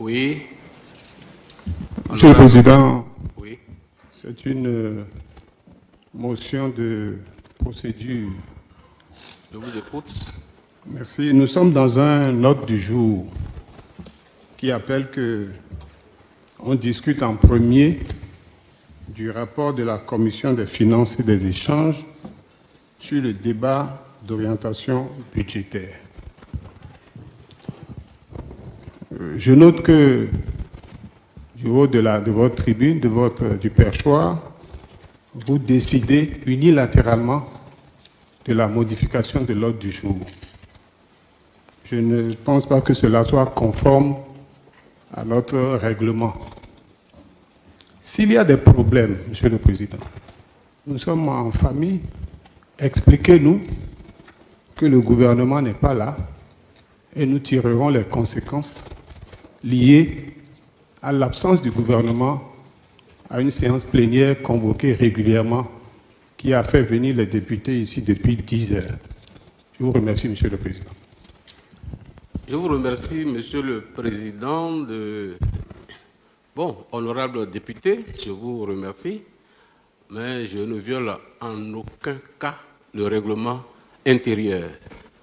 Oui. Monsieur le Président, Oui. c'est une motion de procédure. Je vous écoute. Merci. Nous sommes dans un ordre du jour qui appelle que on discute en premier du rapport de la Commission des finances et des échanges sur le débat d'orientation budgétaire. Je note que du haut de votre tribune, du perchoir, vous décidez unilatéralement de la modification de l'ordre du jour. Je ne pense pas que cela soit conforme à notre règlement. S'il y a des problèmes, Monsieur le Président, nous sommes en famille, expliquez-nous que le gouvernement n'est pas là et nous tirerons les conséquences liées à l'absence du gouvernement à une séance plénière convoquée régulièrement qui a fait venir les députés ici depuis 10 heures. Je vous remercie, Monsieur le Président. Je vous remercie, Monsieur le Président. Bon, honorable député, je vous remercie, mais je ne viole en aucun cas le règlement intérieur.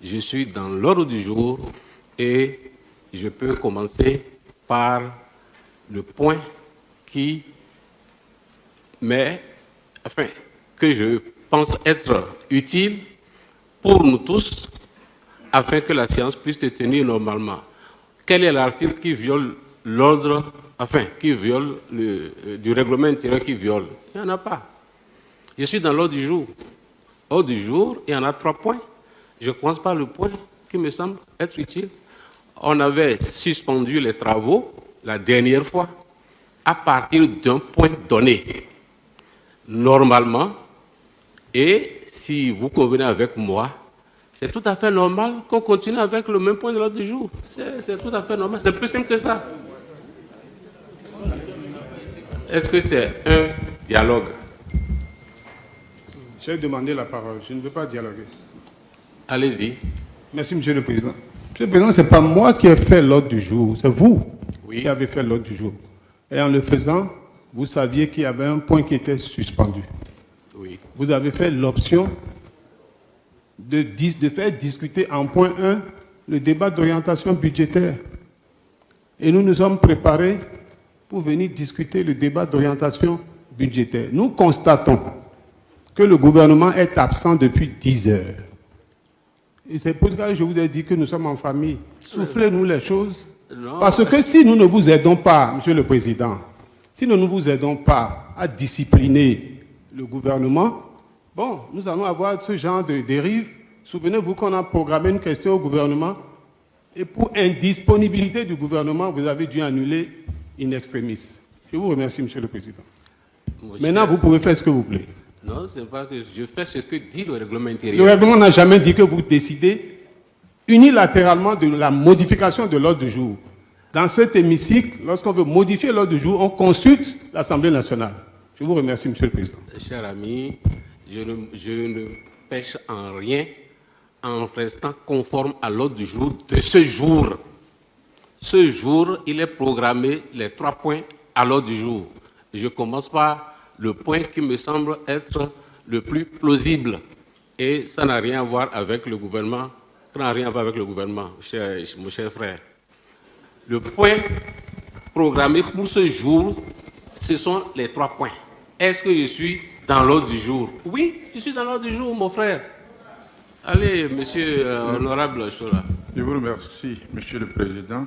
Je suis dans l'ordre du jour et je peux commencer par le point que je pense être utile pour nous tous, afin que la séance puisse se tenir normalement. Quel est l'article qui viole l'ordre, du règlement intérieur qui viole? Il n'y en a pas. Je suis dans l'ordre du jour. Ordre du jour, il y en a 3 points. Je commence par le point qui me semble être utile. On avait suspendu les travaux la dernière fois à partir d'un point donné. Normalement, et si vous convenez avec moi, c'est tout à fait normal qu'on continue avec le même point de l'ordre du jour. C'est tout à fait normal. C'est plus simple que ça. Est-ce que c'est un dialogue? J'ai demandé la parole. Je ne veux pas dialoguer. Allez-y. Merci, Monsieur le Président. Monsieur le Président, ce n'est pas moi qui ai fait l'ordre du jour. C'est vous qui avez fait l'ordre du jour. Et en le faisant, vous saviez qu'il y avait un point qui était suspendu. Oui. Vous avez fait l'option de faire discuter en point 1 le débat d'orientation budgétaire. Et nous nous sommes préparés pour venir discuter le débat d'orientation budgétaire. Nous constatons que le gouvernement est absent depuis 10 heures. Et c'est pour ça que je vous ai dit que nous sommes en famille. Soufflez-nous les choses. Non. Parce que si nous ne vous aidons pas, Monsieur le Président, si nous ne vous aidons pas à discipliner le gouvernement, bon, nous allons avoir ce genre de dérive. Souvenez-vous qu'on a programmé une question au gouvernement et pour indisponibilité du gouvernement, vous avez dû annuler in extremis. Je vous remercie, Monsieur le Président. Maintenant, vous pouvez faire ce que vous voulez. Non, ce n'est pas que je fais ce que dit le règlement intérieur. Le règlement n'a jamais dit que vous décidez unilatéralement de la modification de l'ordre du jour. Dans cet hémicycle, lorsqu'on veut modifier l'ordre du jour, on consulte l'Assemblée nationale. Je vous remercie, Monsieur le Président. Cher ami, je ne pêche en rien en restant conforme à l'ordre du jour de ce jour. Ce jour, il est programmé les 3 points à l'ordre du jour. Je commence par le point qui me semble être le plus plausible. Et ça n'a rien à voir avec le gouvernement. Ça n'a rien à voir avec le gouvernement, mon cher frère. Le point programmé pour ce jour, ce sont les 3 points. Est-ce que je suis dans l'ordre du jour? Oui, je suis dans l'ordre du jour, mon frère. Allez, monsieur honorable Chola. Je vous remercie, Monsieur le Président.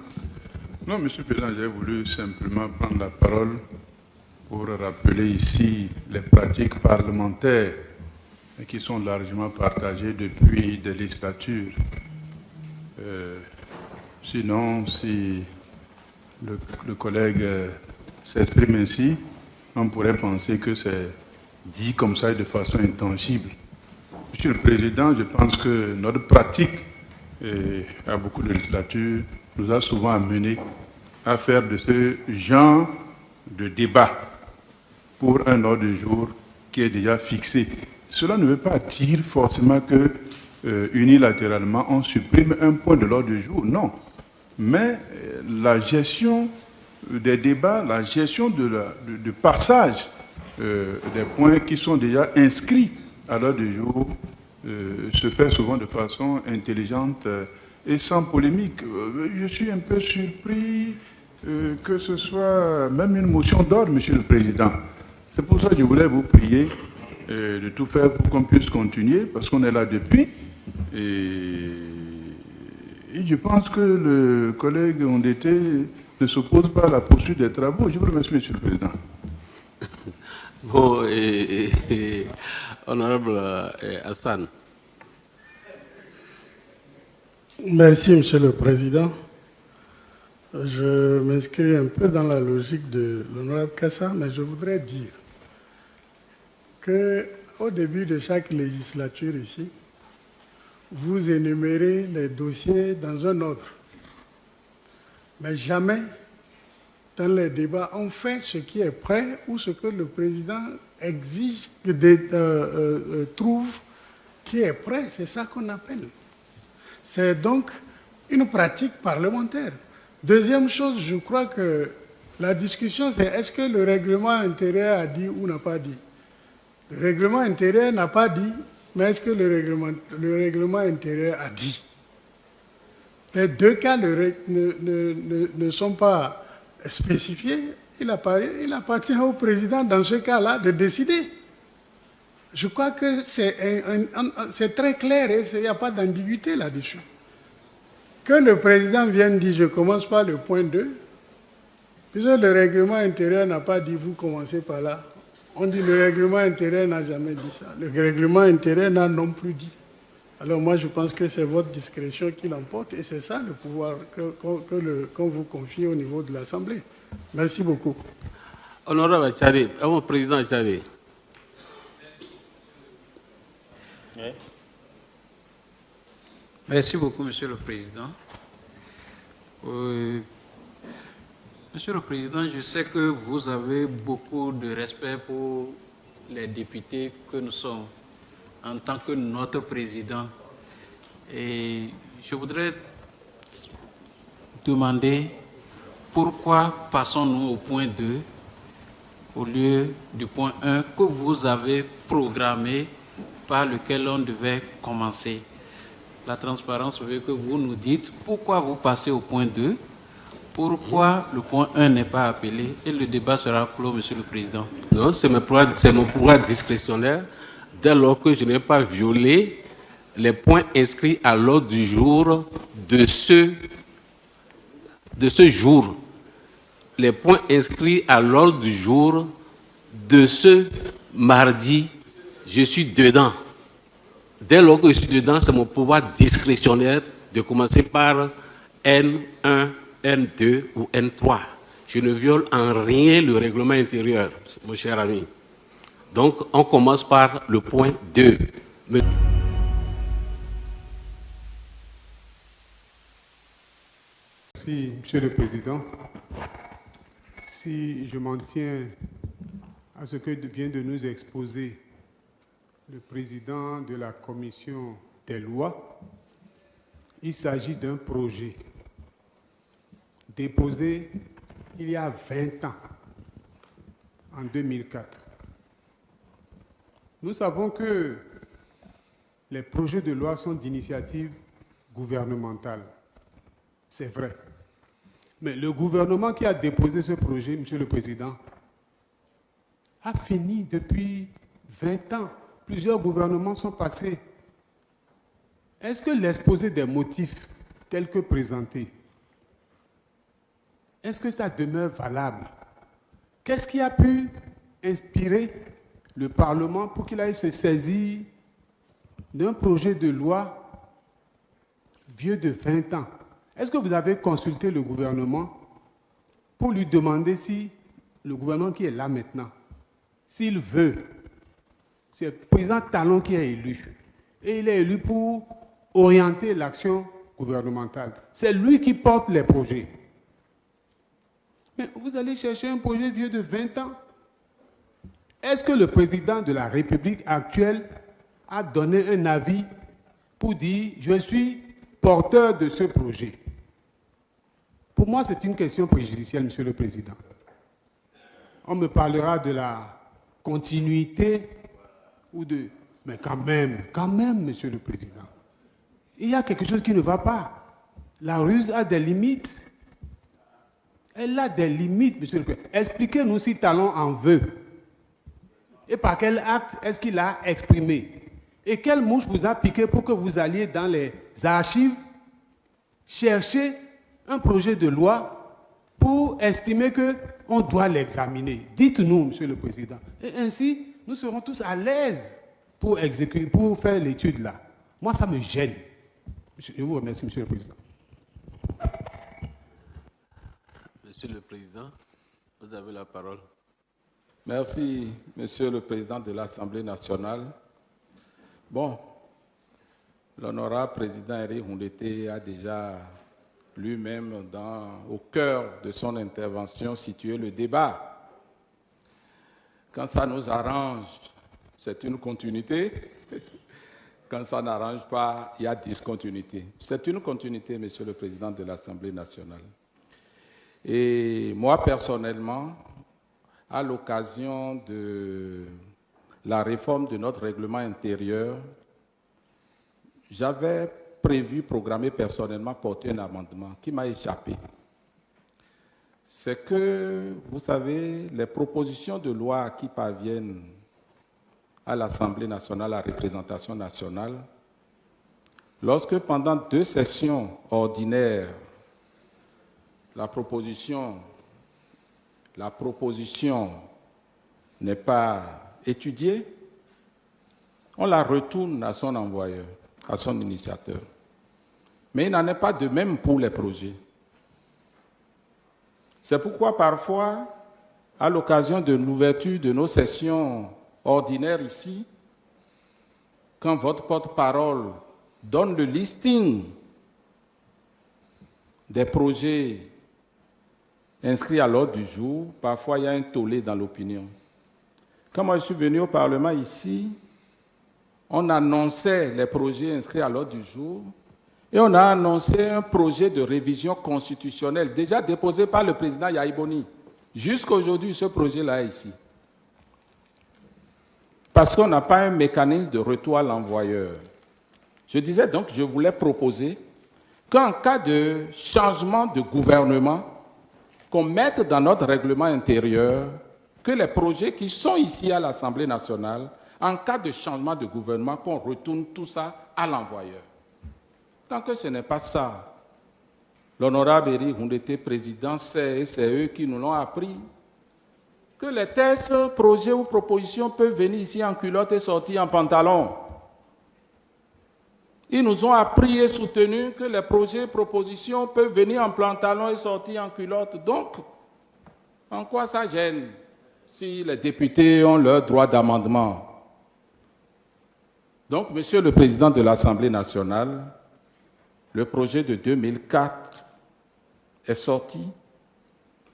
Non, Monsieur le Président, j'ai voulu simplement prendre la parole pour rappeler ici les pratiques parlementaires qui sont largement partagées depuis des législatures. Sinon, si le collègue s'exprime ainsi, on pourrait penser que c'est dit comme ça et de façon intangible. Monsieur le Président, je pense que notre pratique à beaucoup de législatures nous a souvent amenés à faire de ce genre de débat pour un ordre du jour qui est déjà fixé. Cela ne veut pas dire forcément que unilatéralement on supprime un point de l'ordre du jour. Non. mais la gestion des débats, la gestion de passage des points qui sont déjà inscrits à l'ordre du jour se fait souvent de façon intelligente et sans polémique. Je suis un peu surpris que ce soit même une motion d'ordre, Monsieur le Président. C'est pour ça que je voulais vous prier de tout faire pour qu'on puisse continuer, parce qu'on est là depuis. Et je pense que le collègue Ondete ne s'oppose pas à la poursuite des travaux. Je vous remercie, Monsieur le Président. Bon, honorable Hassan. Merci, Monsieur le Président. Je m'inscris un peu dans la logique de l'honorable Kassa, mais je voudrais dire qu'au début de chaque législature ici, vous énumérez les dossiers dans un ordre. Mais jamais, dans les débats, on fait ce qui est prêt ou ce que le président exige, trouve qui est prêt. C'est ça qu'on appelle. C'est donc une pratique parlementaire. Deuxième chose, je crois que la discussion, c'est est-ce que le règlement intérieur a dit ou n'a pas dit. Le règlement intérieur n'a pas dit, mais est-ce que le règlement intérieur a dit? Les deux cas ne sont pas spécifiés. Il appartient au président, dans ce cas-là, de décider. Je crois que c'est très clair et il n'y a pas d'ambiguïté là-dessus. Que le président vienne dire, je commence par le point 2, puisque le règlement intérieur n'a pas dit, vous commencez par là. On dit, le règlement intérieur n'a jamais dit ça. Le règlement intérieur n'a non plus dit. Alors moi, je pense que c'est votre discrétion qui l'emporte et c'est ça le pouvoir qu'on vous confie au niveau de l'Assemblée. Merci beaucoup. Honorable Achari, président Achari. Merci beaucoup, Monsieur le Président. Monsieur le Président, je sais que vous avez beaucoup de respect pour les députés que nous sommes en tant que notre Président. Et je voudrais demander pourquoi passons-nous au point 2 au lieu du point 1 que vous avez programmé par lequel on devait commencer. La transparence veut que vous nous dites pourquoi vous passez au point 2, pourquoi le point 1 n'est pas appelé et le débat sera clos, Monsieur le Président. Non, c'est mon pouvoir discrétionnaire dès lors que je n'ai pas violé les points inscrits à l'ordre du jour de ce jour. Les points inscrits à l'ordre du jour de ce mardi, je suis dedans. Dès lors que je suis dedans, c'est mon pouvoir discrétionnaire de commencer par N1, N2 ou N3. Je ne viole en rien le règlement intérieur, mon cher ami. Donc, on commence par le point 2. Merci, Monsieur le Président. Si je m'en tiens à ce que vient de nous exposer le président de la commission des lois, il s'agit d'un projet déposé il y a 20 ans, en 2004. Nous savons que les projets de loi sont d'initiative gouvernementale. C'est vrai. Mais le gouvernement qui a déposé ce projet, Monsieur le Président, a fini depuis 20 ans. Plusieurs gouvernements sont passés. Est-ce que l'exposé des motifs tel que présenté, est-ce que ça demeure valable? Qu'est-ce qui a pu inspirer le Parlement pour qu'il aille se saisir d'un projet de loi vieux de 20 ans? Est-ce que vous avez consulté le gouvernement pour lui demander si le gouvernement qui est là maintenant, s'il veut, c'est le président Talon qui est élu. Et il est élu pour orienter l'action gouvernementale. C'est lui qui porte les projets. Mais vous allez chercher un projet vieux de 20 ans. Est-ce que le président de la République actuelle a donné un avis pour dire « je suis porteur de ce projet » Pour moi, c'est une question préjudicielle, Monsieur le Président. On me parlera de la continuité ou de... Mais quand même, Monsieur le Président, il y a quelque chose qui ne va pas. La ruse a des limites. Elle a des limites, Monsieur le Président. Expliquez-nous si Talon en veut. Et par quel acte est-ce qu'il a exprimé? Et quelle mouche vous a piqué pour que vous alliez dans les archives chercher un projet de loi pour estimer qu'on doit l'examiner? Dites-nous, Monsieur le Président. Et ainsi, nous serons tous à l'aise pour exécuter, pour faire l'étude là. Moi, ça me gêne. Je vous remercie, Monsieur le Président. Monsieur le Président, vous avez la parole. Merci, Monsieur le Président de l'Assemblée nationale. Bon, l'honorable président Éric Rondeté a déjà lui-même, au cœur de son intervention, situé le débat. Quand ça nous arrange, c'est une continuité. Quand ça n'arrange pas, il y a discontinuité. C'est une continuité, Monsieur le Président de l'Assemblée nationale. Et moi, personnellement, à l'occasion de la réforme de notre règlement intérieur, j'avais prévu, programmé personnellement, porter un amendement qui m'a échappé. C'est que, vous savez, les propositions de loi qui parviennent à l'Assemblée nationale, à la représentation nationale, lorsque pendant 2 sessions ordinaires, la proposition n'est pas étudiée, on la retourne à son envoyeur, à son initiateur. Mais il n'en est pas de même pour les projets. C'est pourquoi parfois, à l'occasion de l'ouverture de nos sessions ordinaires ici, quand votre porte-parole donne le listing des projets inscrits à l'ordre du jour, parfois il y a un tollé dans l'opinion. Quand moi je suis venu au Parlement ici, on annonçait les projets inscrits à l'ordre du jour et on a annoncé un projet de révision constitutionnelle déjà déposé par le président Yahi Boni. Jusqu'à aujourd'hui, ce projet-là est ici. Parce qu'on n'a pas un mécanisme de retour à l'envoyeur. Je disais donc, je voulais proposer qu'en cas de changement de gouvernement, qu'on mette dans notre règlement intérieur que les projets qui sont ici à l'Assemblée nationale, en cas de changement de gouvernement, qu'on retourne tout ça à l'envoyeur. Tant que ce n'est pas ça, l'honorable Éric Rondeté, président, c'est eux qui nous l'ont appris, que les textes, projets ou propositions peuvent venir ici en culotte et sortir en pantalon. Ils nous ont appris et soutenu que les projets et propositions peuvent venir en pantalon et sortir en culotte. Donc, en quoi ça gêne si les députés ont leur droit d'amendement? Donc, Monsieur le Président de l'Assemblée nationale, le projet de 2004 est sorti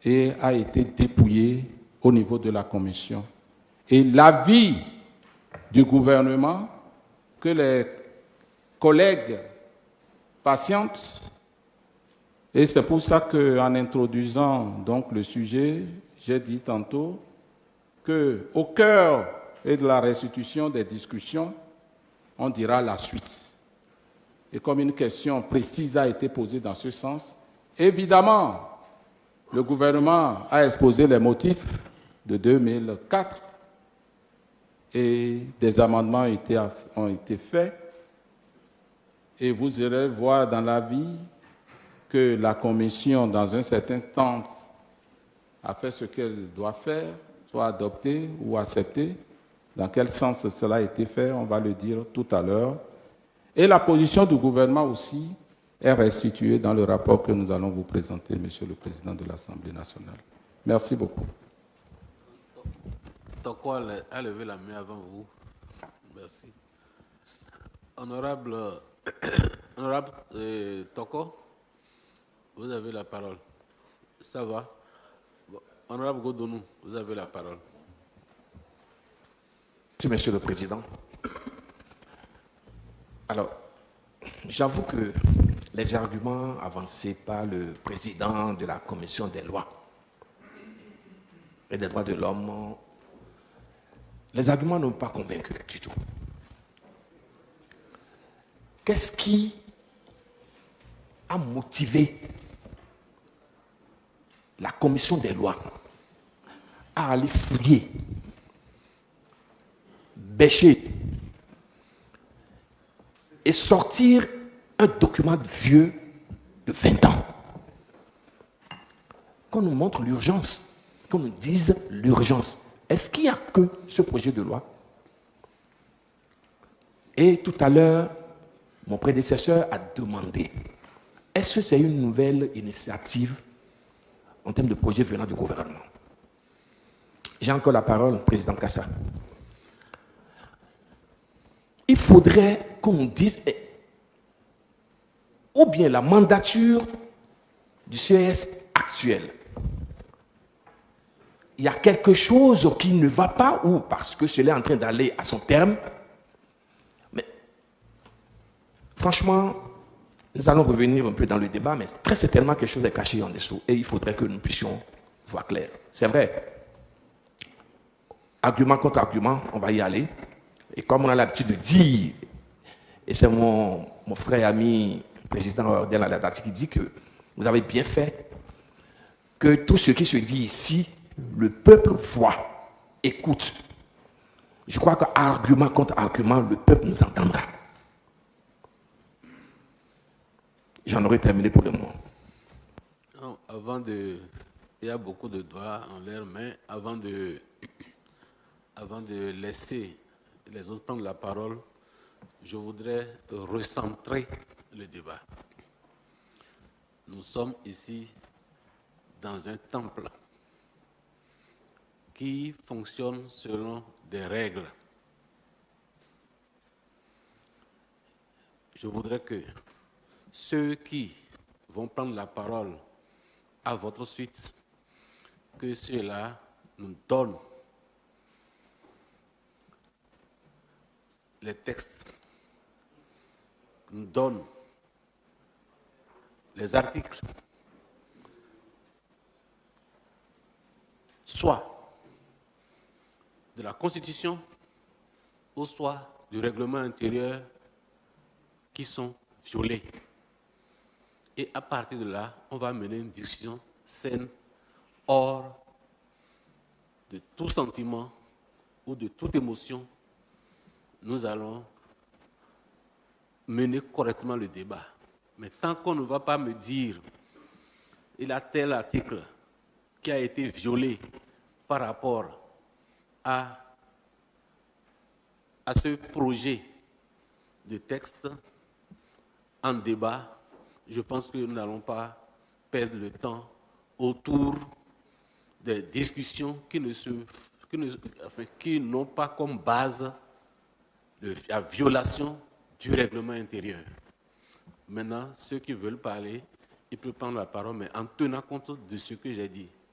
et a été dépouillé au niveau de la Commission. Et l'avis du gouvernement, que les collègues patientent, et c'est pour ça qu'en introduisant donc le sujet, j'ai dit tantôt qu'au cœur et de la restitution des discussions, on dira la suite. Et comme une question précise a été posée dans ce sens, évidemment, le gouvernement a exposé les motifs de 2004 et des amendements ont été faits. Et vous irez voir dans l'avis que la Commission, dans un certain temps, a fait ce qu'elle doit faire, soit adoptée ou acceptée. Dans quel sens cela a été fait, on va le dire tout à l'heure. Et la position du gouvernement aussi est restituée dans le rapport que nous allons vous présenter, Monsieur le Président de l'Assemblée nationale. Merci beaucoup. Toko a levé la main avant vous. Merci. Honorable Toko, vous avez la parole. Ça va? Bon. Honorable Godonou, vous avez la parole. Merci, Monsieur le Président. Alors, j'avoue que les arguments avancés par le président de la commission des lois et des droits de l'homme, les arguments n'ont pas convaincu du tout. Qu'est-ce qui a motivé la commission des lois à aller fouiller, bêcher et sortir un document vieux de 20 ans? Qu'on nous montre l'urgence, qu'on nous dise l'urgence. Est-ce qu'il n'y a que ce projet de loi? Et tout à l'heure, mon prédécesseur a demandé, est-ce que c'est une nouvelle initiative en termes de projet venant du gouvernement? J'ai encore la parole, président Kassa. Il faudrait qu'on nous dise, ou bien la mandature du CES actuel, il y a quelque chose qui ne va pas, ou parce que cela est en train d'aller à son terme. Mais franchement, nous allons revenir un peu dans le débat, mais très certainement quelque chose est caché en dessous, et il faudrait que nous puissions voir clair. C'est vrai, argument contre argument, on va y aller. Et comme on a l'habitude de dire, et c'est mon frère et ami, président Ordel Aladati, qui dit que vous avez bien fait, que tout ce qui se dit ici, le peuple voit, écoute. Je crois qu'argument contre argument, le peuple nous entendra. J'en aurais terminé pour le moment. Il y a beaucoup de doigts en l'air, mais avant de laisser les autres prendre la parole, je voudrais recentrer le débat. Nous sommes ici dans un temple qui fonctionne selon des règles. Je voudrais que ceux qui vont prendre la parole à votre suite, que ceux-là nous donnent les textes, nous donnent les articles, soit de la Constitution ou soit du règlement intérieur qui sont violés. Et à partir de là, on va mener une discussion saine, hors de tout sentiment ou de toute émotion. Nous allons mener correctement le débat. Mais tant qu'on ne va pas me dire il y a tel article qui a été violé par rapport à ce projet de texte en débat, je pense que nous n'allons pas perdre le temps autour des discussions qui n'ont pas comme base la violation du règlement intérieur. Maintenant, ceux qui veulent parler, ils peuvent prendre la parole, mais en tenant compte de ce que j'ai dit.